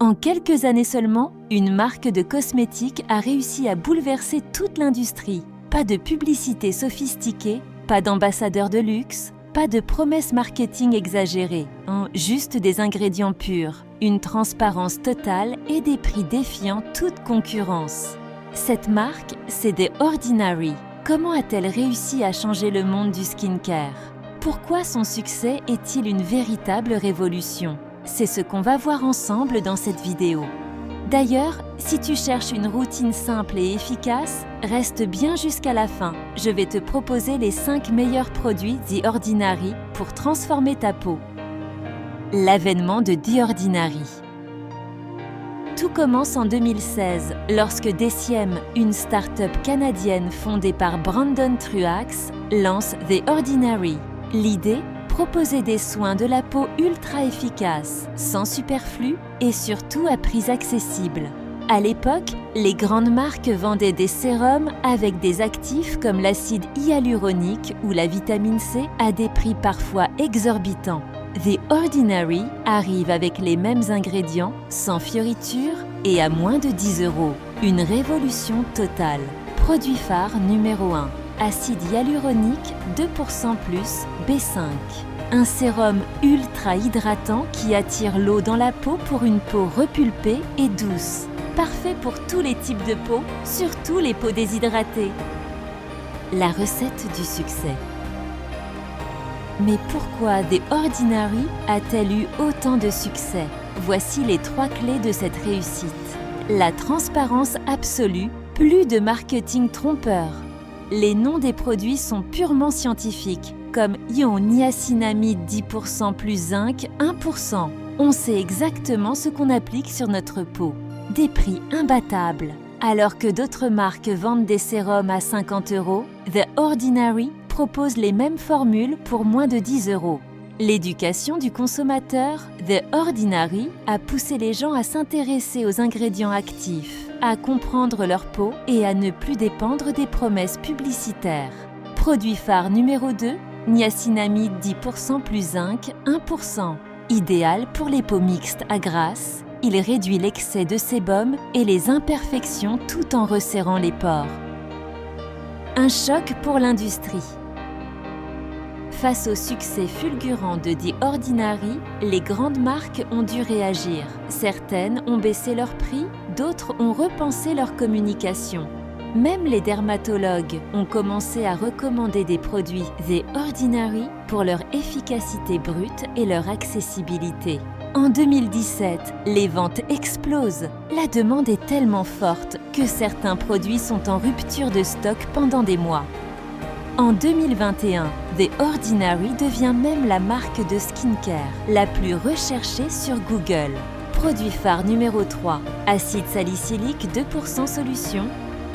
En quelques années seulement, une marque de cosmétiques a réussi à bouleverser toute l'industrie. Pas de publicité sophistiquée, pas d'ambassadeurs de luxe, pas de promesses marketing exagérées, juste des ingrédients purs, une transparence totale et des prix défiant toute concurrence. Cette marque, c'est The Ordinary. Comment a-t-elle réussi à changer le monde du skincare? Pourquoi son succès est-il une véritable révolution? C'est ce qu'on va voir ensemble dans cette vidéo. D'ailleurs, si tu cherches une routine simple et efficace, reste bien jusqu'à la fin. Je vais te proposer les 5 meilleurs produits The Ordinary pour transformer ta peau. L'avènement de The Ordinary. Tout commence en 2016, lorsque Deciem, une start-up canadienne fondée par Brandon Truax, lance The Ordinary. L'idée? Proposer des soins de la peau ultra efficaces, sans superflu et surtout à prix accessibles. À l'époque, les grandes marques vendaient des sérums avec des actifs comme l'acide hyaluronique ou la vitamine C à des prix parfois exorbitants. The Ordinary arrive avec les mêmes ingrédients, sans fioritures et à moins de 10 €. Une révolution totale. Produit phare numéro 1. Acide hyaluronique 2% plus B5. Un sérum ultra hydratant qui attire l'eau dans la peau pour une peau repulpée et douce. Parfait pour tous les types de peau, surtout les peaux déshydratées. La recette du succès. Mais pourquoi The Ordinary a-t-elle eu autant de succès? Voici les 3 clés de cette réussite. La transparence absolue, plus de marketing trompeur. Les noms des produits sont purement scientifiques, comme ion niacinamide 10% plus zinc 1%. On sait exactement ce qu'on applique sur notre peau. Des prix imbattables. Alors que d'autres marques vendent des sérums à 50 €, The Ordinary propose les mêmes formules pour moins de 10 €. L'éducation du consommateur, The Ordinary a poussé les gens à s'intéresser aux ingrédients actifs, à comprendre leur peau et à ne plus dépendre des promesses publicitaires. Produit phare numéro 2, niacinamide 10% plus zinc 1%. Idéal pour les peaux mixtes à grasse, il réduit l'excès de sébum et les imperfections tout en resserrant les pores. Un choc pour l'industrie. Face au succès fulgurant de The Ordinary, les grandes marques ont dû réagir. Certaines ont baissé leur prix, d'autres ont repensé leur communication. Même les dermatologues ont commencé à recommander des produits The Ordinary pour leur efficacité brute et leur accessibilité. En 2017, les ventes explosent. La demande est tellement forte que certains produits sont en rupture de stock pendant des mois. En 2021, The Ordinary devient même la marque de skincare la plus recherchée sur Google. Produit phare numéro 3, acide salicylique 2% solution,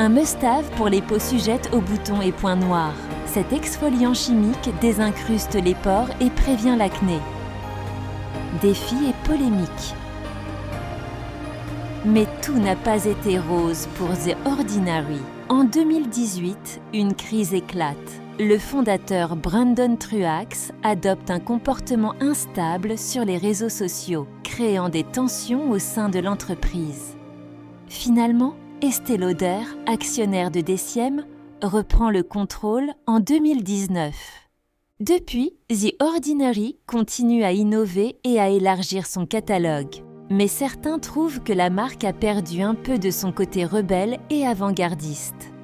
un must-have pour les peaux sujettes aux boutons et points noirs. Cet exfoliant chimique désincruste les pores et prévient l'acné. Défi et polémique. Mais tout n'a pas été rose pour The Ordinary. En 2018, une crise éclate. Le fondateur Brandon Truax adopte un comportement instable sur les réseaux sociaux, créant des tensions au sein de l'entreprise. Finalement, Estée Lauder, actionnaire de Deciem, reprend le contrôle en 2019. Depuis, The Ordinary continue à innover et à élargir son catalogue. Mais certains trouvent que la marque a perdu un peu de son côté rebelle et avant-gardiste.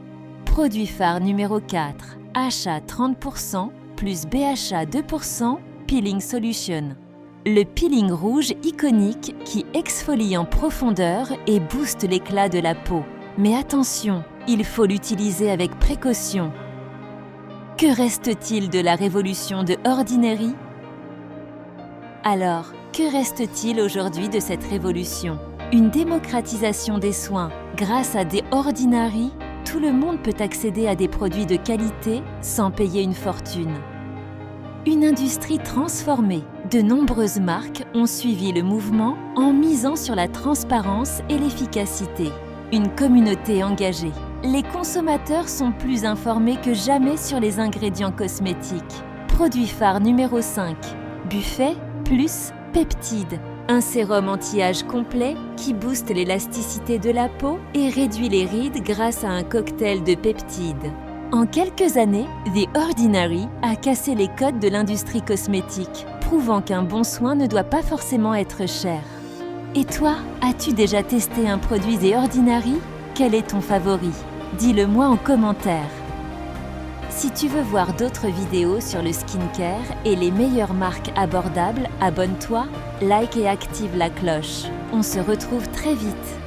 Produit phare numéro 4, HA 30% plus BHA 2%, Peeling Solution. Le peeling rouge iconique qui exfolie en profondeur et booste l'éclat de la peau. Mais attention, il faut l'utiliser avec précaution. Que reste-t-il de la révolution de Ordinary? Alors, que reste-t-il aujourd'hui de cette révolution? Une démocratisation des soins. Grâce à The Ordinary, tout le monde peut accéder à des produits de qualité sans payer une fortune. Une industrie transformée. De nombreuses marques ont suivi le mouvement en misant sur la transparence et l'efficacité. Une communauté engagée. Les consommateurs sont plus informés que jamais sur les ingrédients cosmétiques. Produit phare numéro 5. Buffet plus peptides. Un sérum anti-âge complet qui booste l'élasticité de la peau et réduit les rides grâce à un cocktail de peptides. En quelques années, The Ordinary a cassé les codes de l'industrie cosmétique, prouvant qu'un bon soin ne doit pas forcément être cher. Et toi, as-tu déjà testé un produit The Ordinary? Quel est ton favori? Dis-le moi en commentaire. Si tu veux voir d'autres vidéos sur le skincare et les meilleures marques abordables, abonne-toi, like et active la cloche. On se retrouve très vite.